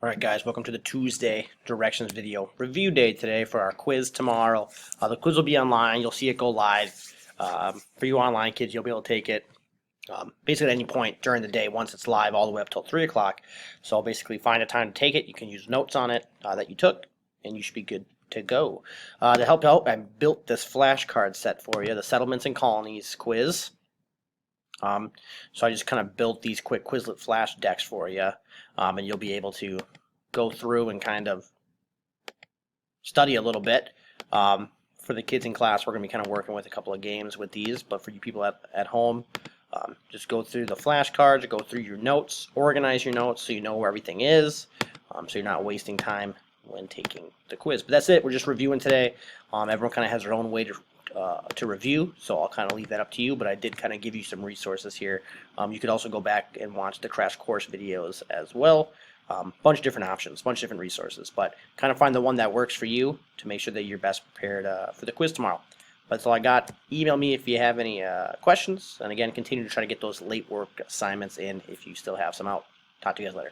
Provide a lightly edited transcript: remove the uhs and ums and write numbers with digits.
Alright guys, welcome to the Tuesday directions video. Review day today for our quiz tomorrow. The quiz will be online, you'll see it go live. For you online kids, you'll be able to take it basically at any point during the day once it's live all the way up till 3 o'clock. So basically find a time to take it, you can use notes on it that you took, and you should be good to go. To help out, I built this flashcard set for you, the Settlements and Colonies quiz. So I just kind of built these quick Quizlet flash decks for you, and you'll be able to go through and kind of study a little bit. For the kids in class, we're going to be kind of working with a couple of games with these, but for you people at home, just go through the flashcards, go through your notes, organize your notes so you know where everything is, so you're not wasting time when taking the quiz. But that's it. We're just reviewing today. Everyone kind of has their own way to review, so I'll kind of leave that up to you, but I did kind of give you some resources here. You could also go back and watch the crash course videos as well. Bunch of different options, bunch of different resources, but kind of find the one that works for you to make sure that you're best prepared for the quiz tomorrow. That's all I got. Email me if you have any questions, and again, continue to try to get those late work assignments in if you still have some out. Talk to you guys later.